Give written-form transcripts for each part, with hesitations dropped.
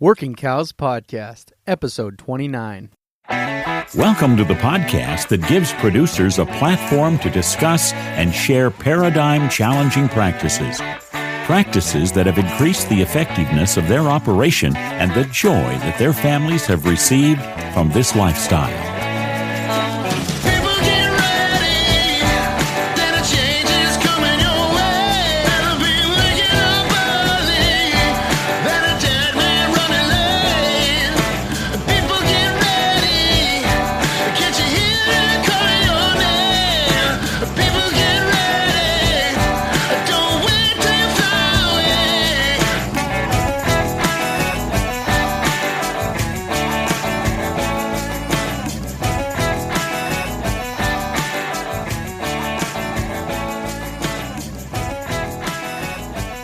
Working Cows Podcast, Episode 29. Welcome to the podcast that gives producers a platform to discuss and share paradigm-challenging practices. Practices that have increased the effectiveness of their operation and the joy that their families have received from this lifestyle.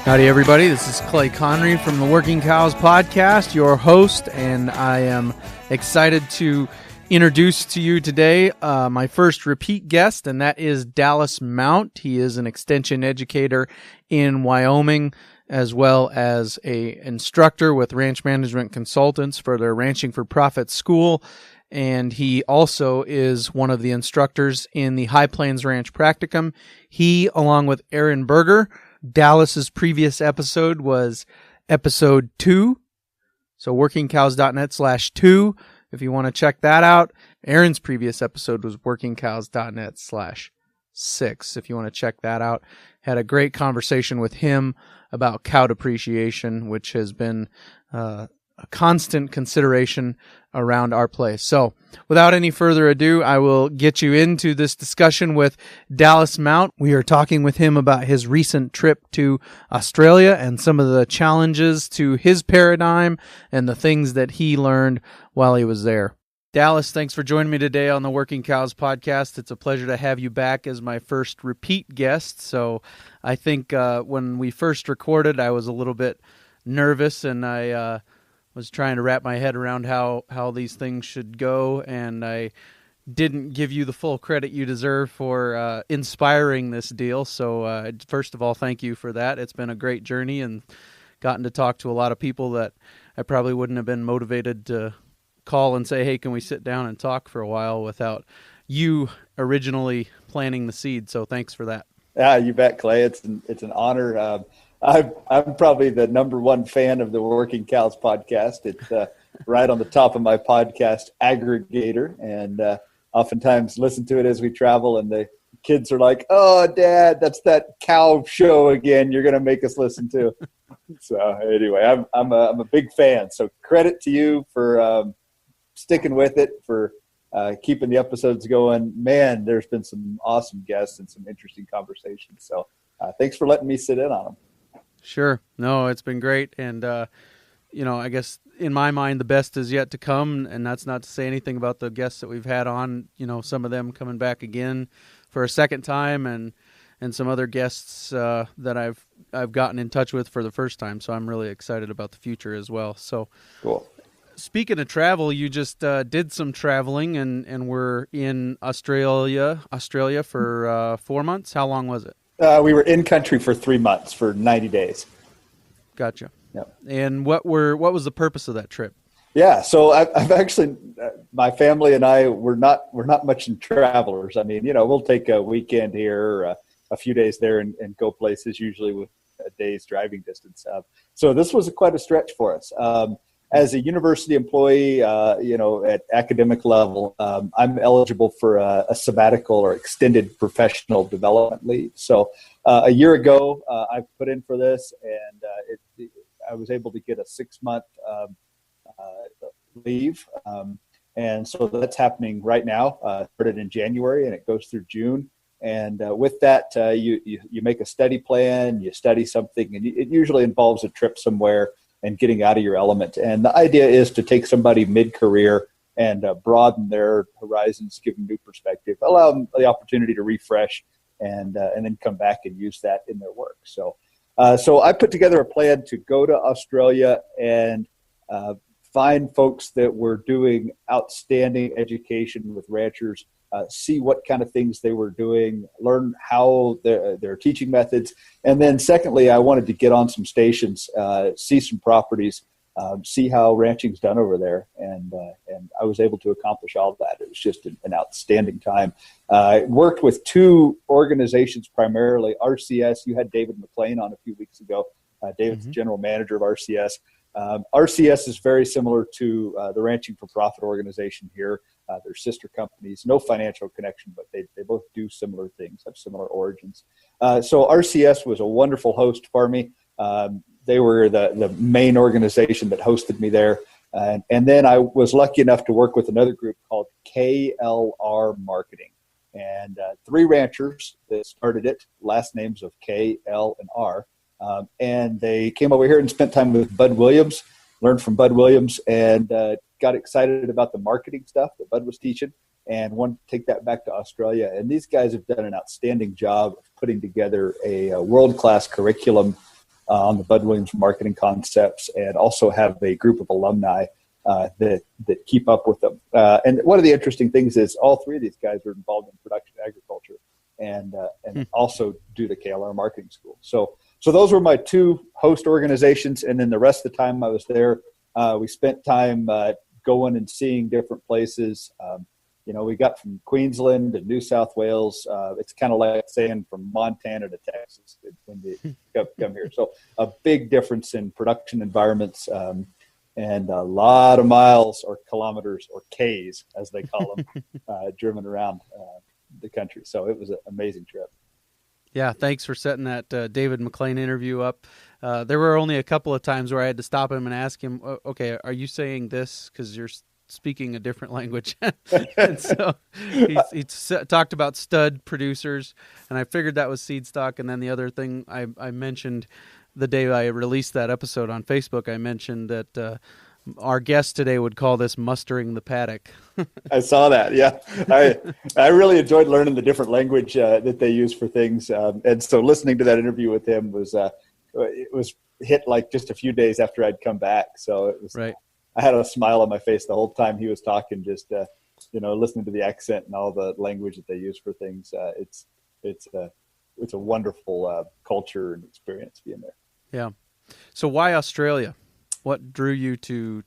Howdy, everybody. This is Clay Connery from the Working Cows Podcast, your host, and I am excited to introduce to you today my first repeat guest, and that is Dallas Mount. He is an extension educator in Wyoming, as well as an instructor with Ranch Management Consultants for their Ranching for Profit School, and he also is one of the instructors in the High Plains Ranch Practicum. He, along with Aaron Berger, Dallas's previous episode was episode 2, so workingcows.net/2 if you want to check that out. Aaron's previous episode was workingcows.net/6 if you want to check that out. Had a great conversation with him about cow depreciation, which has been a constant consideration around our place. So without any further ado, I will get you into this discussion with Dallas Mount. We are talking with him about his recent trip to Australia and some of the challenges to his paradigm and the things that he learned while he was there. Dallas, thanks for joining me today on the Working Cows Podcast. It's a pleasure to have you back as my first repeat guest. So I think when we first recorded, I was a little bit nervous, and I was trying to wrap my head around how these things should go, and I didn't give you the full credit you deserve for inspiring this deal. So first of all, thank you for that. It's been a great journey and gotten to talk to a lot of people that I probably wouldn't have been motivated to call and say, hey, can we sit down and talk for a while without you originally planting the seed. So thanks for that. Yeah, you bet, Clay. It's an honor. I'm probably the number one fan of the Working Cows Podcast. It's right on the top of my podcast aggregator, and oftentimes listen to it as we travel, and the kids are like, oh, Dad, that's that cow show again you're going to make us listen to. So anyway, I'm a big fan. So credit to you for sticking with it, for keeping the episodes going. Man, there's been some awesome guests and some interesting conversations. So thanks for letting me sit in on them. Sure. No, it's been great. And, I guess in my mind, the best is yet to come. And that's not to say anything about the guests that we've had on, some of them coming back again for a second time, and some other guests that I've gotten in touch with for the first time. So I'm really excited about the future as well. So cool. Speaking of travel, you just did some traveling and were in Australia for 4 months. How long was it? We were in country for 3 months, for 90 days. Gotcha. Yep. And what was the purpose of that trip? Yeah, so I've actually, my family and I, we're not much in travelers. I mean, we'll take a weekend here, a few days there, and go places, usually with a day's driving distance. So this was quite a stretch for us. As a university employee, at academic level, I'm eligible for a sabbatical or extended professional development leave. So a year ago, I put in for this, and I was able to get a 6-month leave. And so that's happening right now. Started in January, and it goes through June. And with that, you make a study plan, you study something, and it usually involves a trip somewhere and getting out of your element. And the idea is to take somebody mid-career and broaden their horizons, give them new perspective, allow them the opportunity to refresh, and then come back and use that in their work. So I put together a plan to go to Australia and find folks that were doing outstanding education with ranchers, see what kind of things they were doing, learn how their teaching methods. And then secondly, I wanted to get on some stations, see some properties, see how ranching's done over there. And I was able to accomplish all of that. It was just an outstanding time. I worked with two organizations primarily. RCS, you had David McLean on a few weeks ago. David's the general manager of RCS. RCS is very similar to the Ranching for Profit organization here. They're sister companies, no financial connection, but they both do similar things, have similar origins. So RCS was a wonderful host for me. They were the main organization that hosted me there. And then I was lucky enough to work with another group called KLR Marketing. And three ranchers that started it, last names of K, L, and R. And they came over here and spent time with Bud Williams, learned from Bud Williams, and got excited about the marketing stuff that Bud was teaching and wanted to take that back to Australia. And these guys have done an outstanding job of putting together a world-class curriculum on the Bud Williams marketing concepts, and also have a group of alumni that keep up with them. And one of the interesting things is all three of these guys are involved in production agriculture and also do the KLR marketing school. So those were my two host organizations. And then the rest of the time I was there, we spent time going and seeing different places. We got from Queensland to New South Wales. It's kind of like saying from Montana to Texas when you come here. So a big difference in production environments, and a lot of miles or kilometers or Ks, as they call them, driven around the country. So it was an amazing trip. Yeah, thanks for setting that David McLean interview up. There were only a couple of times where I had to stop him and ask him, okay, are you saying this because you're speaking a different language? And so he talked about stud producers, and I figured that was seed stock. And then the other thing I mentioned the day I released that episode on Facebook, I mentioned that our guest today would call this mustering the paddock. I saw that. Yeah. I really enjoyed learning the different language that they use for things. And so listening to that interview with him was hit like just a few days after I'd come back. So it was, right. I had a smile on my face the whole time he was talking, just, listening to the accent and all the language that they use for things. It's a wonderful culture and experience being there. Yeah. So why Australia? What drew you to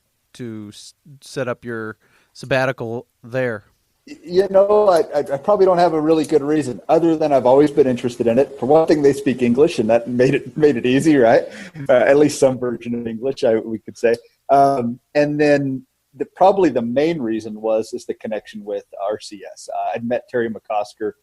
set up your sabbatical there? I probably don't have a really good reason other than I've always been interested in it. For one thing, they speak English, and that made it easy, right? At least some version of English, we could say. And then probably the main reason is the connection with RCS. I'd met Terry McCosker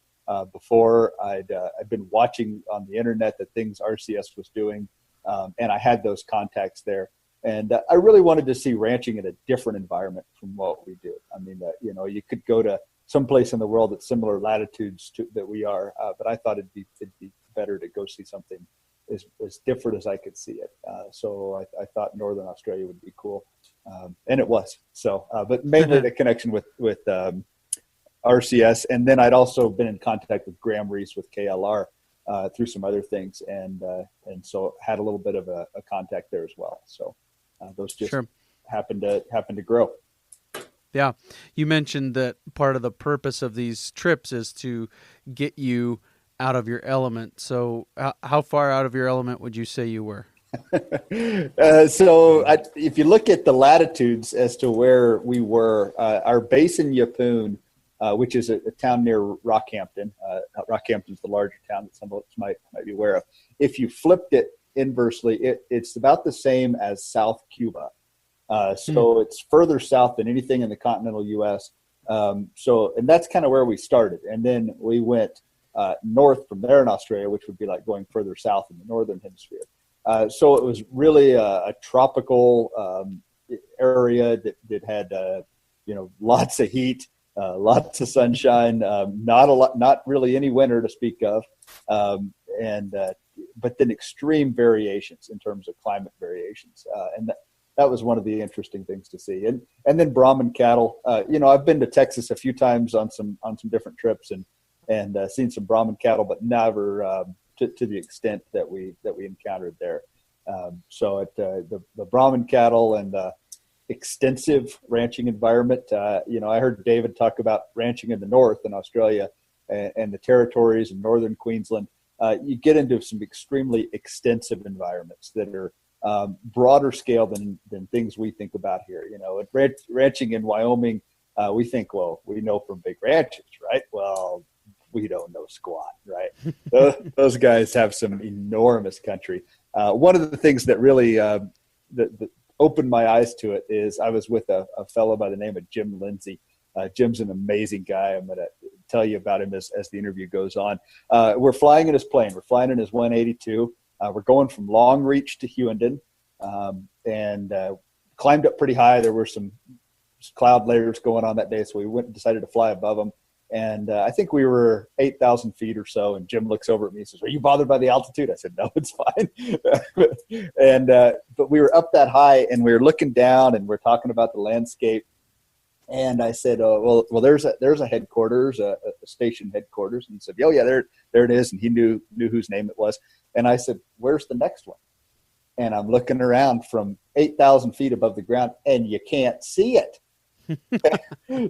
before. I'd been watching on the internet the things RCS was doing, and I had those contacts there. And I really wanted to see ranching in a different environment from what we do. I mean, you could go to some place in the world at similar latitudes that we are, but I thought it'd be better to go see something as different as I could see it. So I thought Northern Australia would be cool, and it was. So, but mainly the connection with RCS, and then I'd also been in contact with Graham Reese with KLR through some other things, and so had a little bit of a contact there as well. So. Those just happened to grow. Yeah. You mentioned that part of the purpose of these trips is to get you out of your element. So how far out of your element would you say you were? If you look at the latitudes as to where we were, our base in Yeppoon, which is a town near Rockhampton. Rockhampton is the larger town that some of us might be aware of. If you flipped it inversely, it's about the same as South Cuba. It's further south than anything in the continental U.S. And that's kind of where we started. And then we went north from there in Australia, which would be like going further south in the northern hemisphere. So it was really a tropical area that had lots of heat, lots of sunshine, not really any winter to speak of, but then extreme variations in terms of climate variations. And that was one of the interesting things to see. And then Brahman cattle, I've been to Texas a few times on some different trips and seen some Brahman cattle, but never to the extent that we encountered there. The Brahman cattle and the extensive ranching environment, I heard David talk about ranching in the north in Australia and the territories in northern Queensland. You get into some extremely extensive environments that are broader scale than things we think about here. You know, at ranching in Wyoming, we think, well, we know from big ranches, right? Well, we don't know squat, right? those guys have some enormous country. One of the things that really that opened my eyes to it is I was with a fellow by the name of Jim Lindsay. Jim's an amazing guy. I'm going to tell you about him as the interview goes on. We're flying in his plane. We're flying in his 182. We're going from Long Reach to Hughenden, and climbed up pretty high. There were some cloud layers going on that day, so we went and decided to fly above them. And I think we were 8,000 feet or so. And Jim looks over at me and says, "Are you bothered by the altitude?" I said, "No, it's fine." But we were up that high, and we were looking down, and we're talking about the landscape. And I said, "Oh, well, there's a headquarters, a station headquarters." And he said, "Oh yeah, there it is." And he knew whose name it was. And I said, "Where's the next one?" And I'm looking around from 8,000 feet above the ground, and you can't see it.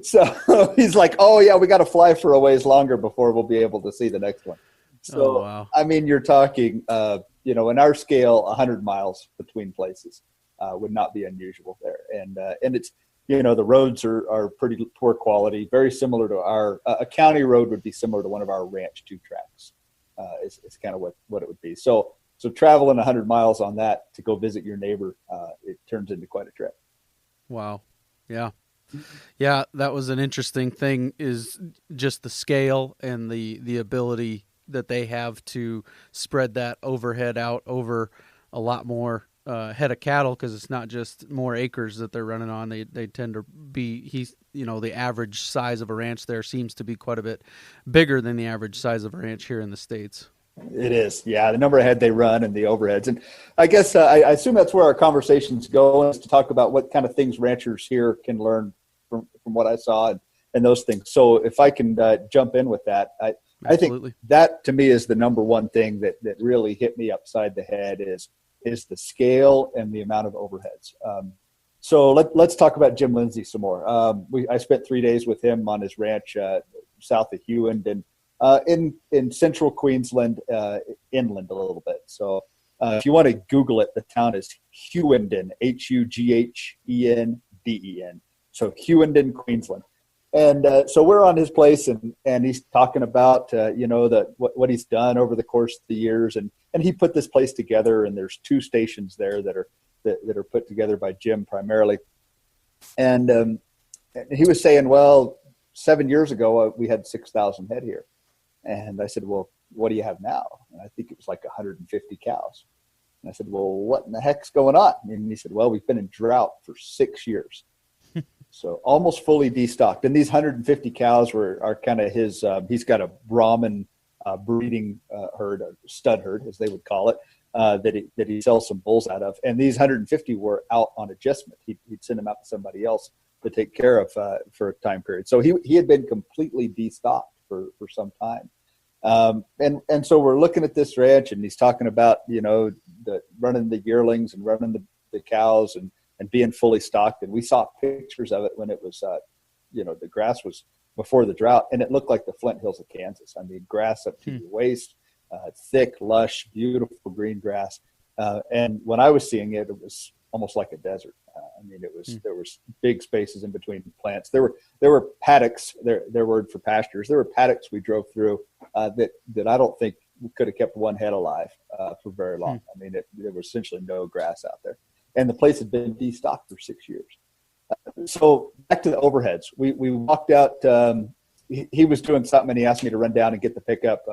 So he's like, "Oh yeah, we got to fly for a ways longer before we'll be able to see the next one." So, wow. I mean, you're talking, in our scale, 100 miles between places would not be unusual there. And it's, the roads are pretty poor quality, very similar to a county road would be similar to one of our ranch 2 tracks. It's kind of what it would be. So traveling 100 miles on that to go visit your neighbor, it turns into quite a trip. Wow. Yeah. Yeah, that was an interesting thing, is just the scale and the ability that they have to spread that overhead out over a lot more head of cattle, because it's not just more acres that they're running on. They tend to be, the average size of a ranch there seems to be quite a bit bigger than the average size of a ranch here in the States. It is, yeah. The number of head they run and the overheads, and I guess I assume that's where our conversations go, is to talk about what kind of things ranchers here can learn from what I saw and those things. So if I can jump in with that, I think that to me is the number one thing that really hit me upside the head is the scale and the amount of overheads. So let's talk about Jim Lindsay some more. I spent 3 days with him on his ranch south of Hughenden, in central Queensland, inland a little bit. So if you want to Google it, the town is Hughenden, Hughenden. So Hughenden, Queensland. And so we're on his place, and he's talking about what he's done over the course of the years, and he put this place together. And there's 2 stations there that are put together by Jim primarily. And he was saying, well, 7 years ago we had 6,000 head here. And I said, well, what do you have now? And I think it was like 150 cows. And I said, well, what in the heck's going on? And he said, well, we've been in drought for 6 years. So almost fully destocked. And these 150 cows are kind of his, he's got a Brahman breeding herd, a stud herd, as they would call it, that he sells some bulls out of. And these 150 were out on adjustment. He'd send them out to somebody else to take care of for a time period. So he had been completely destocked for some time. And so we're looking at this ranch, and he's talking about, running the yearlings and running the cows and being fully stocked. And we saw pictures of it when it was, the grass was before the drought, and it looked like the Flint Hills of Kansas. I mean, grass up to your waist, thick, lush, beautiful green grass. And when I was seeing it, it was almost like a desert. There was big spaces in between plants. There were paddocks, their word for pastures. There were paddocks we drove through that I don't think could have kept one head alive for very long. I mean, there was essentially no grass out there, and the place had been destocked for 6 years. So back to the overheads, we walked out. He was doing something, and he asked me to run down and get the pickup,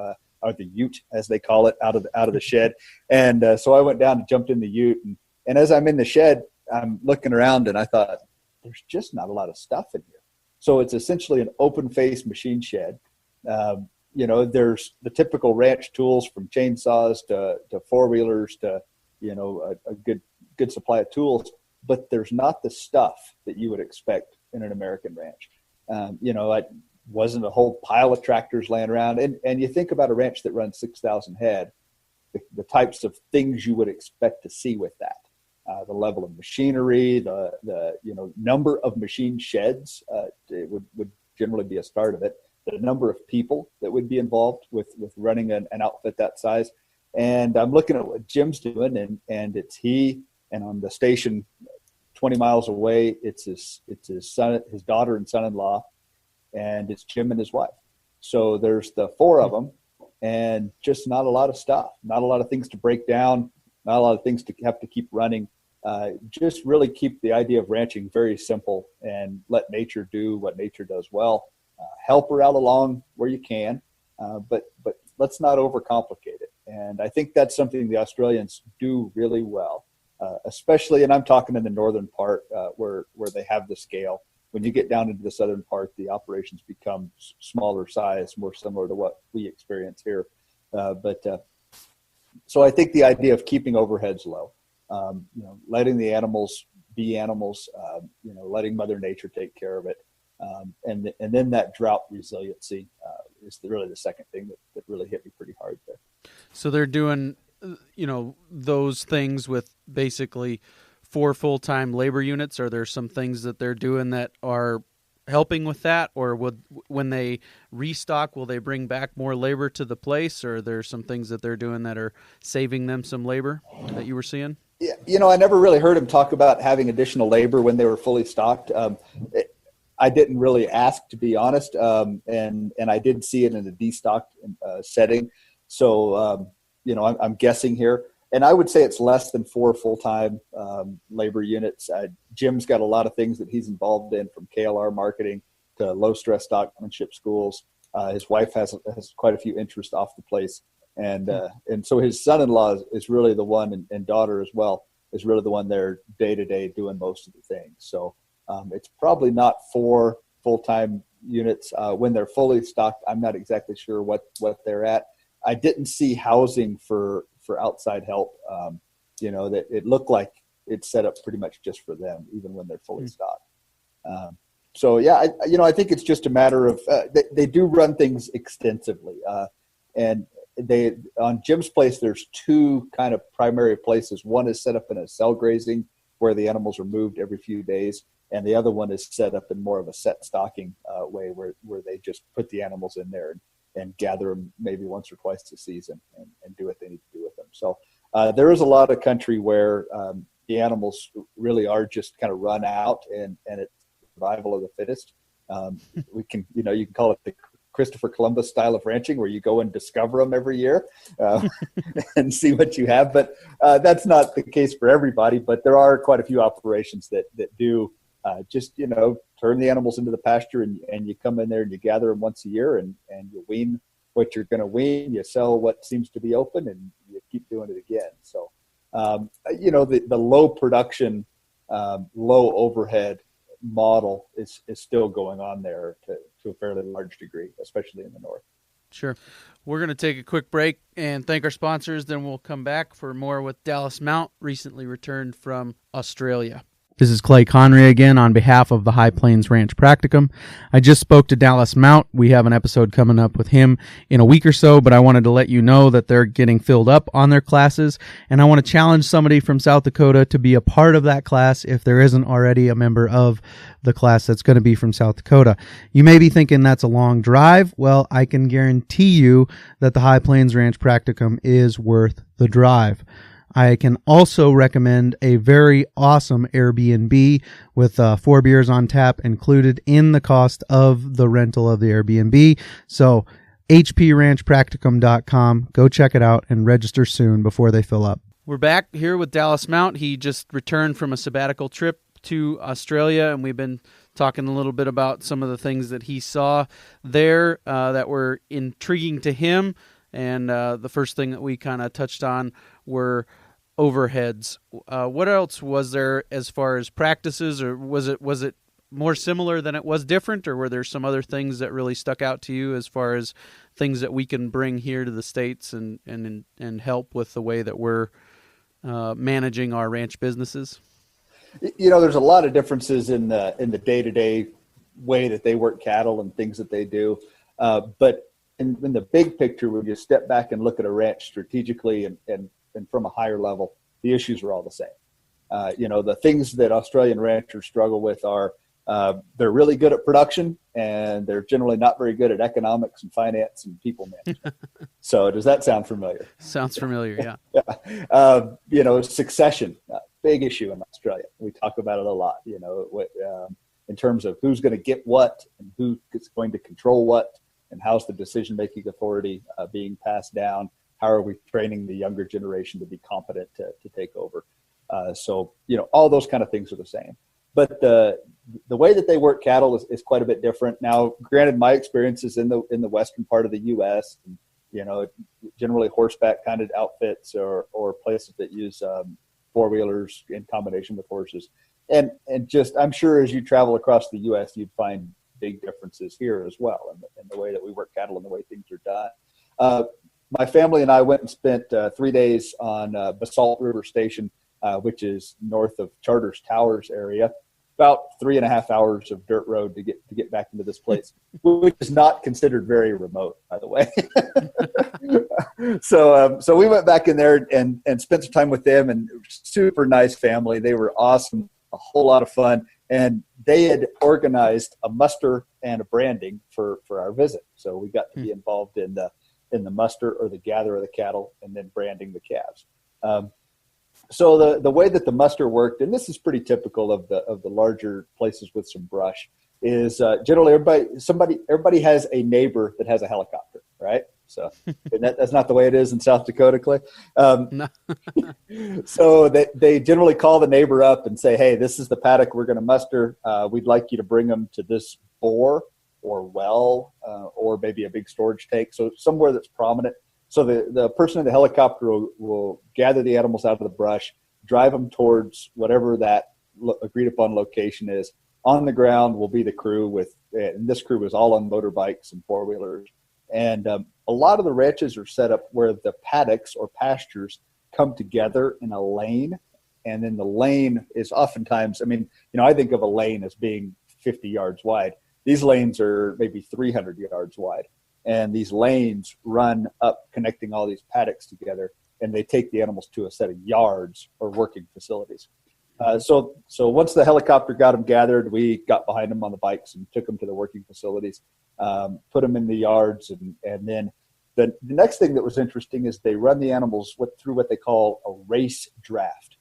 or the ute, as they call it, out of the shed. And so I went down and jumped in the ute, and as I'm in the shed, I'm looking around, and I thought, there's just not a lot of stuff in here. So it's essentially an open-face machine shed. There's the typical ranch tools, from chainsaws to four-wheelers to, a good supply of tools, but there's not the stuff that you would expect in an American ranch. It wasn't a whole pile of tractors laying around. And you think about a ranch that runs 6,000 head, the types of things you would expect to see with that. The level of machinery, the number of machine sheds, it would generally be a start of it. The number of people that would be involved with running an outfit that size. And I'm looking at what Jim's doing, and it's he, and on the station 20 miles away, it's his son, his daughter and son-in-law, and it's Jim and his wife. So there's the four of them, and just not a lot of stuff, not a lot of things to break down, not a lot of things to have to keep running. Just really keep the idea of ranching very simple and let nature do what nature does well. Help her out along where you can, but let's not overcomplicate it. And I think that's something the Australians do really well, especially, and I'm talking in the northern part where they have the scale. When you get down into the southern part, the operations become smaller size, more similar to what we experience here. So I think the idea of keeping overheads low, letting the animals be animals, letting Mother Nature take care of it, and then that drought resiliency is really the second thing that really hit me pretty hard there. So they're doing, those things with basically 4 full-time labor units. Are there some things that they're doing that are helping with that, or when they restock, will they bring back more labor to the place, or are there some things that they're doing that are saving them some labor that you were seeing? Yeah, I never really heard him talk about having additional labor when they were fully stocked. I didn't really ask, to be honest, and I did see it in a destocked setting. So, I'm guessing here. And I would say it's less than 4 full-time labor units. Jim's got a lot of things that he's involved in, from KLR marketing to low-stress stockmanship schools. His wife has quite a few interests off the place. And so his son-in-law is really the one, and daughter as well, is really the one there day-to-day doing most of the things. So it's probably not 4 full-time units. When they're fully stocked, I'm not exactly sure what they're at. I didn't see housing for outside help, that it looked like it's set up pretty much just for them, even when they're fully stocked. So yeah, I think it's just a matter of, they do run things extensively. And on Jim's place, there's 2 kind of primary places. One is set up in a cell grazing where the animals are moved every few days. And the other one is set up in more of a set stocking way where they just put the animals in there and gather them maybe once or twice a season and do what they need to do with them. So there is a lot of country where the animals really are just kind of run out, and it's survival of the fittest. We can, you can call it the Christopher Columbus style of ranching, where you go and discover them every year and see what you have. But that's not the case for everybody. But there are quite a few operations that do just, turn the animals into the pasture, and you come in there and you gather them once a year, and you wean what you're going to wean, you sell what seems to be open, and you keep doing it again. So, the low production, low overhead model is still going on there to a fairly large degree, especially in the north. Sure. We're going to take a quick break and thank our sponsors. Then we'll come back for more with Dallas Mount, recently returned from Australia. This is Clay Conry again on behalf of the High Plains Ranch Practicum. I just spoke to Dallas Mount. We have an episode coming up with him in a week or so, but I wanted to let you know that they're getting filled up on their classes, and I want to challenge somebody from South Dakota to be a part of that class if there isn't already a member of the class that's going to be from South Dakota. You may be thinking that's a long drive. Well, I can guarantee you that the High Plains Ranch Practicum is worth the drive. I can also recommend a very awesome Airbnb with 4 beers on tap included in the cost of the rental of the Airbnb. So hpranchpracticum.com. Go check it out and register soon before they fill up. We're back here with Dallas Mount. He just returned from a sabbatical trip to Australia, and we've been talking a little bit about some of the things that he saw there that were intriguing to him. And the first thing that we kind of touched on were overheads. What else was there as far as practices, or was it more similar than it was different, or were there some other things that really stuck out to you as far as things that we can bring here to the States and help with the way that we're managing our ranch businesses? There's a lot of differences in the day-to-day way that they work cattle and things that they do. But in the big picture, when you step back and look at a ranch strategically and from a higher level, the issues are all the same. The things that Australian ranchers struggle with are They're really good at production, and they're generally not very good at economics and finance and people management. So does that sound familiar? Sounds familiar, yeah. Succession, big issue in Australia. We talk about it a lot, in terms of who's going to get what and who is going to control what, and how's the decision-making authority being passed down. How are we training the younger generation to be competent to take over? All those kind of things are the same. But the way that they work cattle is quite a bit different. Now, granted, my experience is in the western part of the U.S., and, generally horseback kind of outfits or places that use four-wheelers in combination with horses. And just, I'm sure as you travel across the U.S., you'd find big differences here as well in the way that we work cattle and the way things are done. My family and I went and spent 3 days on Basalt River Station, which is north of Charters Towers area. About 3.5 hours of dirt road to get back into this place, which is not considered very remote, by the way. So we went back in there and spent some time with them, and super nice family. They were awesome, a whole lot of fun, and they had organized a muster and a branding for our visit. So we got to be involved in the muster or the gather of the cattle, and then branding the calves. So the way that the muster worked, and this is pretty typical of the larger places with some brush, is generally everybody has a neighbor that has a helicopter, right? So that's not the way it is in South Dakota, Clay. No. So they generally call the neighbor up and say, "Hey, this is the paddock we're going to muster. We'd like you to bring them to this bore or well, or maybe a big storage tank, so somewhere that's prominent." So the person in the helicopter will gather the animals out of the brush, drive them towards whatever that agreed upon location is. On the ground will be the crew and this crew was all on motorbikes and four-wheelers. And a lot of the ranches are set up where the paddocks or pastures come together in a lane. And then the lane is oftentimes, I think of a lane as being 50 yards wide. These lanes are maybe 300 yards wide. And these lanes run up, connecting all these paddocks together, and they take the animals to a set of yards or working facilities. So once the helicopter got them gathered, we got behind them on the bikes and took them to the working facilities, put them in the yards, and then the next thing that was interesting is they run the animals through what they call a race draft.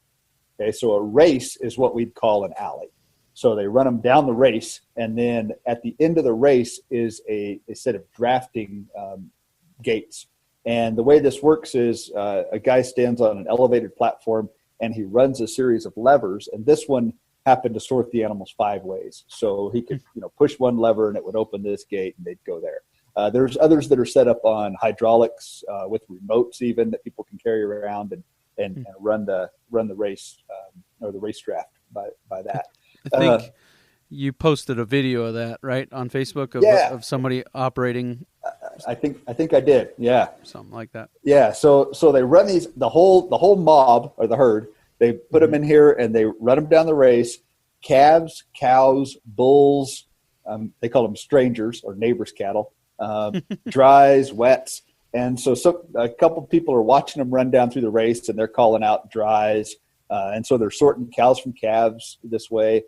Okay, so a race is what we'd call an alley. So they run them down the race, and then at the end of the race is a set of drafting gates. And the way this works is a guy stands on an elevated platform, and he runs a series of levers. And this one happened to sort the animals 5 ways. So he could push one lever, and it would open this gate, and they'd go there. There's others that are set up on hydraulics with remotes even that people can carry around and run the race or the race draft by that. I think you posted a video of that, right, on Facebook of somebody operating. I think I did. Yeah, something like that. Yeah. So they run these the whole mob or the herd. They put them in here and they run them down the race. Calves, cows, bulls. They call them strangers or neighbors' cattle. Dries, wets, and so a couple people are watching them run down through the race, and they're calling out dries. And so they're sorting cows from calves this way.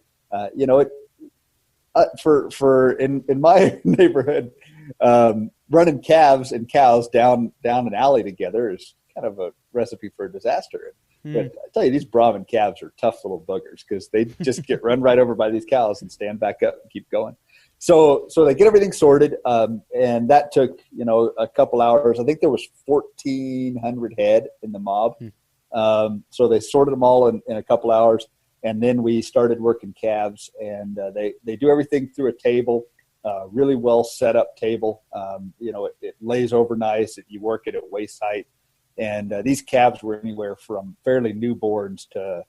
For in my neighborhood, running calves and cows down an alley together is kind of a recipe for a disaster. But I tell you, these Brahman calves are tough little buggers because they just get run right over by these cows and stand back up and keep going. So they get everything sorted, and that took a couple hours. I think there was 1,400 head in the mob. So they sorted them all in a couple hours, and then we started working calves, and they do everything through a table, really well set up table. It lays over nice. You work it at waist height, and these calves were anywhere from fairly newborns to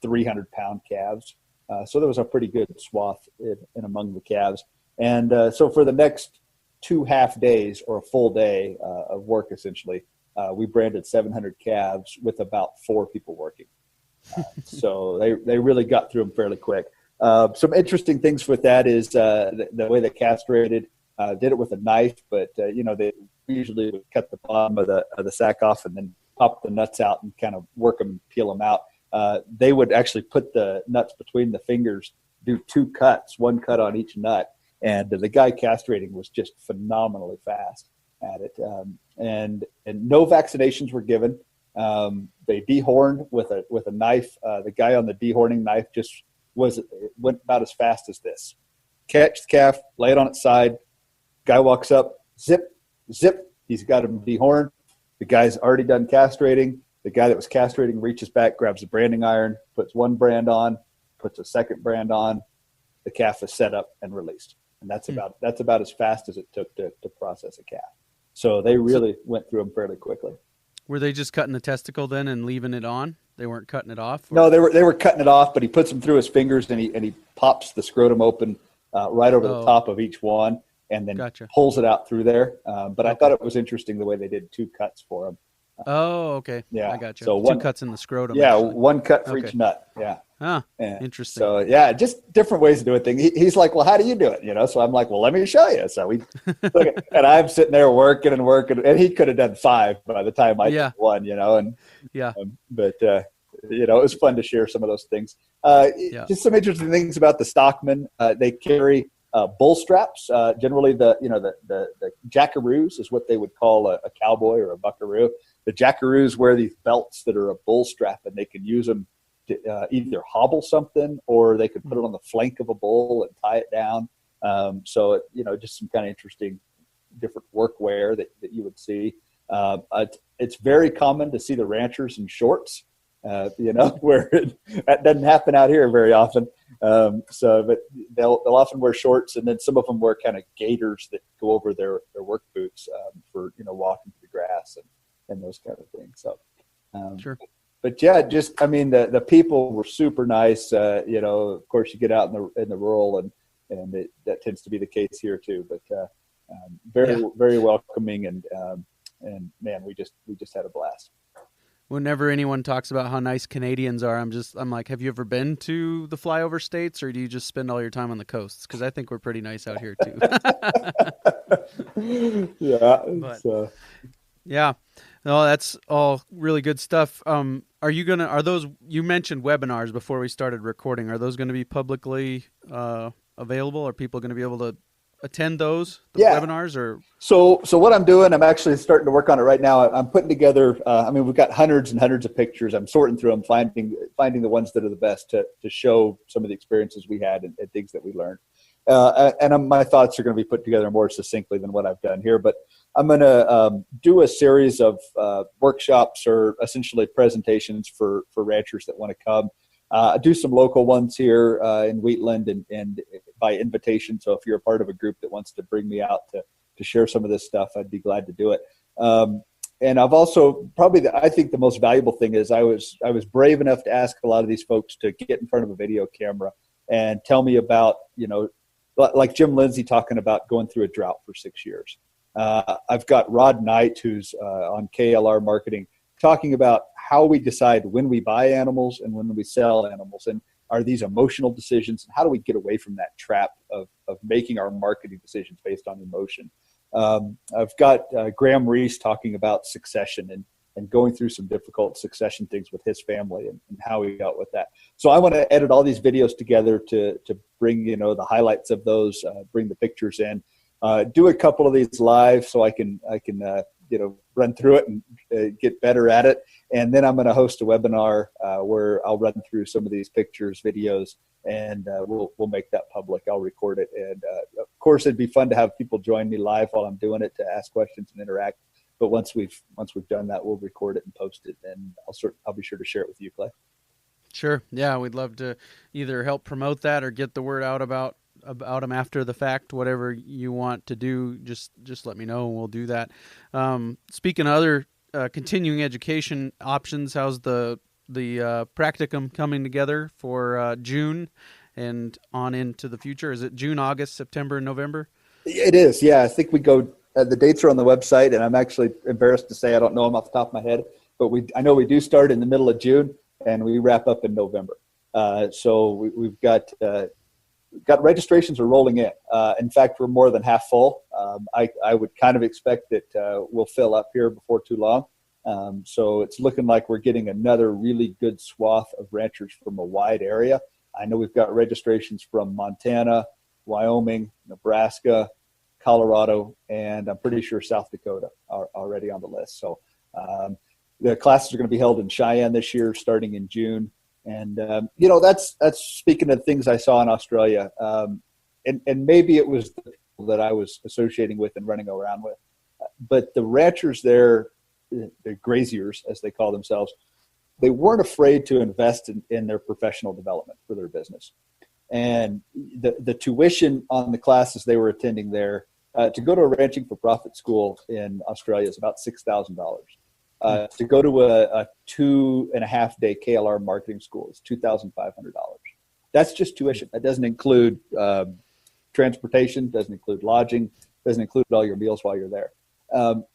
300-pound calves. So there was a pretty good swath in among the calves. And so for the next 2 half days or a full day of work, essentially, we branded 700 calves with about 4 people working. So they really got through them fairly quick. Some interesting things with that is the way they castrated, did it with a knife, but they usually would cut the bottom of the sack off and then pop the nuts out and kind of work them and peel them out. They would actually put the nuts between the fingers do 2 cuts, 1 cut on each nut. And the guy castrating was just phenomenally fast at it. And no vaccinations were given. They dehorned with a knife. The guy on the dehorning knife went about as fast as this. Catch the calf, lay it on its side. Guy walks up, zip, zip. He's got him dehorned. The guy's already done castrating. The guy that was castrating reaches back, grabs the branding iron, puts 1 brand on, puts a 2nd brand on. The calf is set up and released. And that's about as fast as it took to process a calf. So they really went through them fairly quickly. Were they just cutting the testicle then and leaving it on? They weren't cutting it off? Or? No, they were cutting it off, but he puts them through his fingers and he pops the scrotum open right over the top of each one, and then pulls it out through there. But I thought it was interesting the way they did 2 cuts for him. Oh, okay. Yeah, I got you. So 2 cuts in the scrotum. Yeah, actually. 1 cut for each nut. Yeah. Ah, interesting. So yeah, just different ways of doing things. He's like, well, how do you do it? So I'm like, well, let me show you. So we, and I'm sitting there working, and he could have done 5 by the time I did 1. But it was fun to share some of those things. Just some interesting things about the stockmen. They carry bull straps. Generally, the jackaroos is what they would call a cowboy or a buckaroo. The jackaroos wear these belts that are a bull strap, and they can use them to either hobble something, or they could put it on the flank of a bull and tie it down. So just some kind of interesting, different workwear that you would see. It's very common to see the ranchers in shorts. Where that doesn't happen out here very often. But they'll often wear shorts, and then some of them wear kind of gaiters that go over their work boots for walking through the grass and those kind of things. So, sure. But yeah, the people were super nice. Of course, you get out in the rural, and that tends to be the case here too. But very welcoming, and man, we just had a blast. Whenever anyone talks about how nice Canadians are, I'm like, have you ever been to the flyover states, or do you just spend all your time on the coasts? Because I think we're pretty nice out here too. Yeah. No, that's all really good stuff. You mentioned webinars before we started recording. Are those going to be publicly available? Are people going to be able to attend those webinars? Or so what I'm doing, I'm actually starting to work on it right now. I'm putting together, we've got hundreds and hundreds of pictures. I'm sorting through them, finding the ones that are the best to show some of the experiences we had and things that we learned. My thoughts are going to be put together more succinctly than what I've done here, but I'm going to do a series of workshops, or essentially presentations for ranchers that want to come. Do some local ones here in Wheatland and by invitation. So if you're a part of a group that wants to bring me out to share some of this stuff, I'd be glad to do it. And I've also I think the most valuable thing is I was brave enough to ask a lot of these folks to get in front of a video camera and tell me about, like Jim Lindsay talking about going through a drought for 6 years. I've got Rod Knight, who's on KLR Marketing, talking about how we decide when we buy animals and when we sell animals, and are these emotional decisions, and how do we get away from that trap of making our marketing decisions based on emotion. I've got Graham Reese talking about succession and going through some difficult succession things with his family and how he dealt with that. So I want to edit all these videos together to bring the highlights of those, bring the pictures in, do a couple of these live so I can run through it and get better at it. And then I'm going to host a webinar where I'll run through some of these pictures, videos, and we'll make that public. I'll record it. And of course, it'd be fun to have people join me live while I'm doing it to ask questions and interact. But once we've done that, we'll record it and post it, and I'll be sure to share it with you, Clay. Sure. Yeah, we'd love to either help promote that or get the word out about them after the fact. Whatever you want to do, just let me know and we'll do that. Speaking of other continuing education options, how's the practicum coming together for June and on into the future? Is it June, August, September, November? It is. Yeah, I think we go. The dates are on the website, and I'm actually embarrassed to say I don't know them off the top of my head, but I know we do start in the middle of June and we wrap up in November. So we've got registrations are rolling in. In fact, we're more than half full. I would kind of expect that we'll fill up here before too long. So it's looking like we're getting another really good swath of ranchers from a wide area. I know we've got registrations from Montana, Wyoming, Nebraska, Colorado, and I'm pretty sure South Dakota are already on the list. So the classes are going to be held in Cheyenne this year, starting in June. And, that's speaking of things I saw in Australia. And maybe it was the people that I was associating with and running around with. But the ranchers there, the graziers, as they call themselves, they weren't afraid to invest in their professional development for their business. And the tuition on the classes they were attending there, to go to a ranching for profit school in Australia is about $6,000. To go to a 2.5-day KLR marketing school is $2,500. That's just tuition. That doesn't include transportation, doesn't include lodging, doesn't include all your meals while you're there.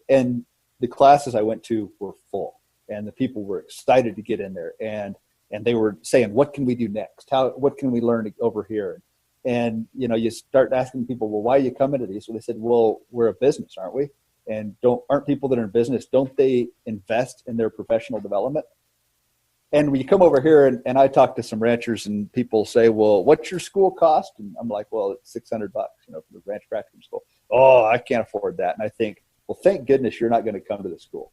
And the classes I went to were full, and the people were excited to get in there, and they were saying, what can we do next? What can we learn over here? And, you start asking people, well, why are you coming to these? So they said, well, we're a business, aren't we? And aren't people that are in business, don't they invest in their professional development? And when you come over here, and I talk to some ranchers, and people say, well, what's your school cost? And I'm like, well, it's $600, for the ranch practicum school. Oh, I can't afford that. And I think, well, thank goodness you're not going to come to the school.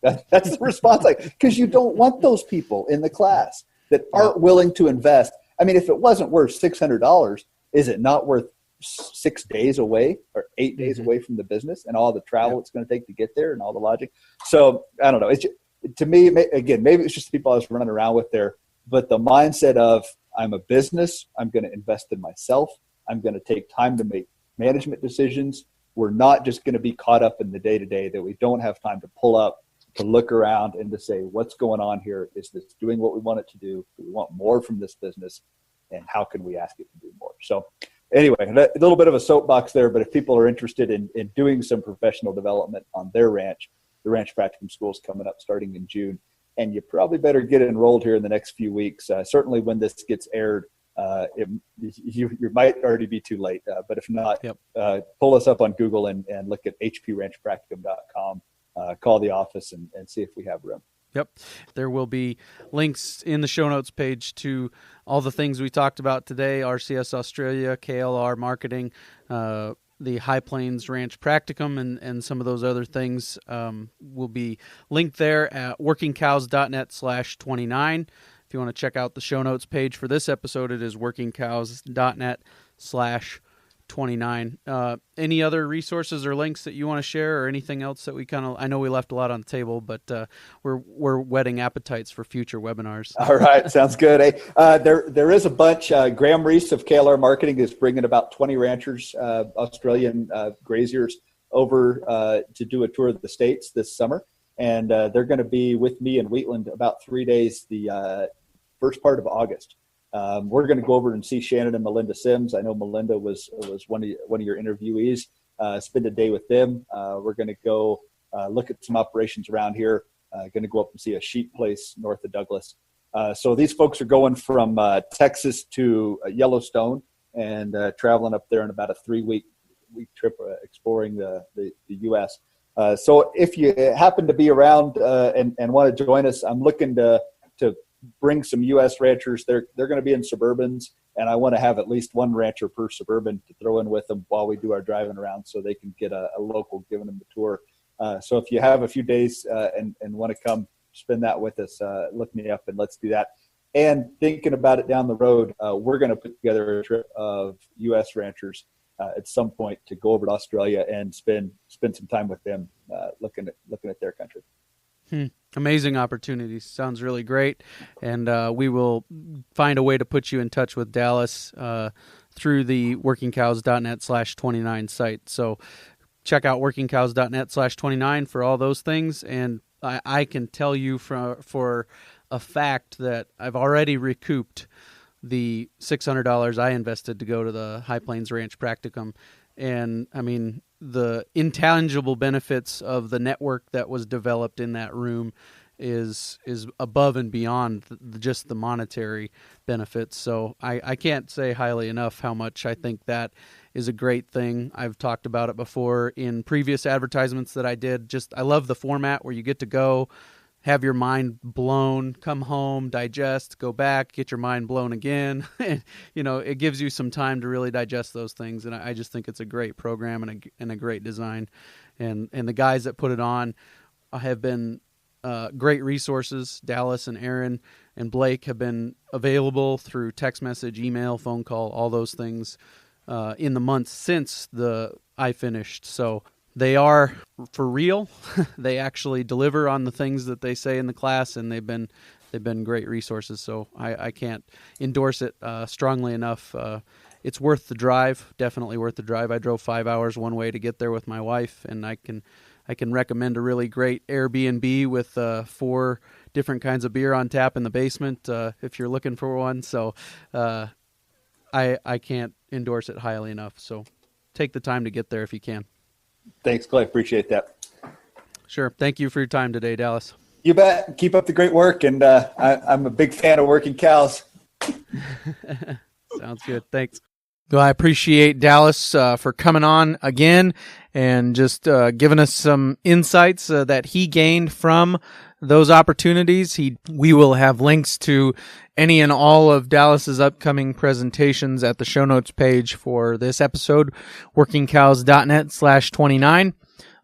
That's the response, because you don't want those people in the class that aren't willing to invest. I mean, if it wasn't worth $600, is it not worth 6 days away or 8 days away from the business and all the travel it's going to take to get there and all the lodging? So I don't know. It's just, to me, again, maybe it's just the people I was running around with there, but the mindset of I'm a business, I'm going to invest in myself, I'm going to take time to make management decisions. We're not just going to be caught up in the day-to-day, that we don't have time to pull up, to look around and to say, what's going on here? Is this doing what we want it to do? Do we want more from this business? And how can we ask it to do more? So anyway, a little bit of a soapbox there, but if people are interested in doing some professional development on their ranch, the Ranch Practicum School is coming up starting in June. And you probably better get enrolled here in the next few weeks. Certainly when this gets aired, you might already be too late. But if not, pull us up on Google and look at hpranchpracticum.com. Call the office and see if we have room. Yep. There will be links in the show notes page to all the things we talked about today: RCS Australia, KLR marketing, the High Plains Ranch Practicum, and some of those other things will be linked there at workingcows.net/29. If you want to check out the show notes page for this episode, it is workingcows.net/29. Any other resources or links that you want to share, or anything else that I know we left a lot on the table, but we're whetting appetites for future webinars. All right. Sounds good. Hey, there is a bunch. Graham Reese of KLR Marketing is bringing about 20 ranchers, Australian graziers, over to do a tour of the States this summer. And they're going to be with me in Wheatland about 3 days, the first part of August. We're going to go over and see Shannon and Melinda Sims. I know Melinda was one of your interviewees. Spend a day with them. We're going to go look at some operations around here. Going to go up and see a sheep place north of Douglas. So these folks are going from Texas to Yellowstone and traveling up there in about a 3-week trip, exploring the U.S. So if you happen to be around and want to join us, I'm looking to bring some U.S. ranchers. They're going to be in Suburbans, and I want to have at least one rancher per Suburban to throw in with them while we do our driving around, so they can get a local giving them the tour. So if you have a few days and want to come spend that with us, look me up and let's do that. And thinking about it down the road, we're going to put together a trip of U.S. ranchers at some point to go over to Australia and spend some time with them, looking at their country. Amazing opportunities. Sounds really great. And we will find a way to put you in touch with Dallas through the workingcows.net/29 site. So check out workingcows.net/29 for all those things. And I can tell you for a fact that I've already recouped the $600 I invested to go to the High Plains Ranch Practicum. And I mean, the intangible benefits of the network that was developed in that room is above and beyond just the monetary benefits. So I can't say highly enough how much I think that is a great thing. I've talked about it before in previous advertisements that I did. I love the format where you get to go, have your mind blown, come home, digest, go back, get your mind blown again. It gives you some time to really digest those things. And I just think it's a great program and a great design. And the guys that put it on have been great resources. Dallas and Aaron and Blake have been available through text message, email, phone call, all those things in the months since I finished. So they are for real. They actually deliver on the things that they say in the class, and they've been great resources. So I can't endorse it strongly enough. It's worth the drive, definitely worth the drive. I drove 5 hours one way to get there with my wife, and I can recommend a really great Airbnb with 4 different kinds of beer on tap in the basement if you're looking for one. So I can't endorse it highly enough. So take the time to get there if you can. Thanks, Clay. Appreciate that. Sure. Thank you for your time today, Dallas. You bet. Keep up the great work, and I'm a big fan of Working Cows. Sounds good. Thanks. Well, I appreciate Dallas for coming on again and just giving us some insights that he gained from those opportunities. We will have links to any and all of Dallas's upcoming presentations at the show notes page for this episode, workingcows.net/29.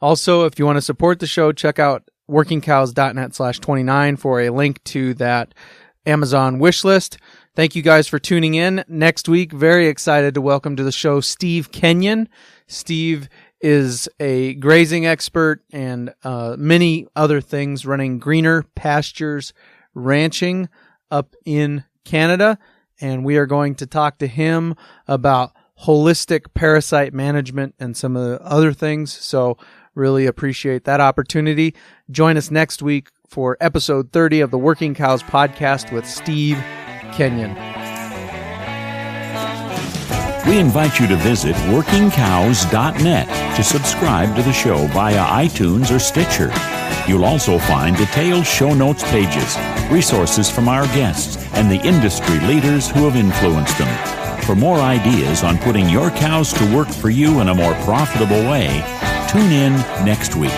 Also, if you want to support the show, check out workingcows.net/29 for a link to that Amazon wish list. Thank you guys for tuning in. Next week, very excited to welcome to the show Steve Kenyon. Steve is a grazing expert and many other things, running Greener Pastures Ranching up in Canada. And we are going to talk to him about holistic parasite management and some of the other things. So really appreciate that opportunity. Join us next week for episode 30 of the Working Cows podcast with Steve Kenyon. We invite you to visit workingcows.net to subscribe to the show via iTunes or Stitcher. You'll also find detailed show notes pages, resources from our guests, and the industry leaders who have influenced them. For more ideas on putting your cows to work for you in a more profitable way, tune in next week.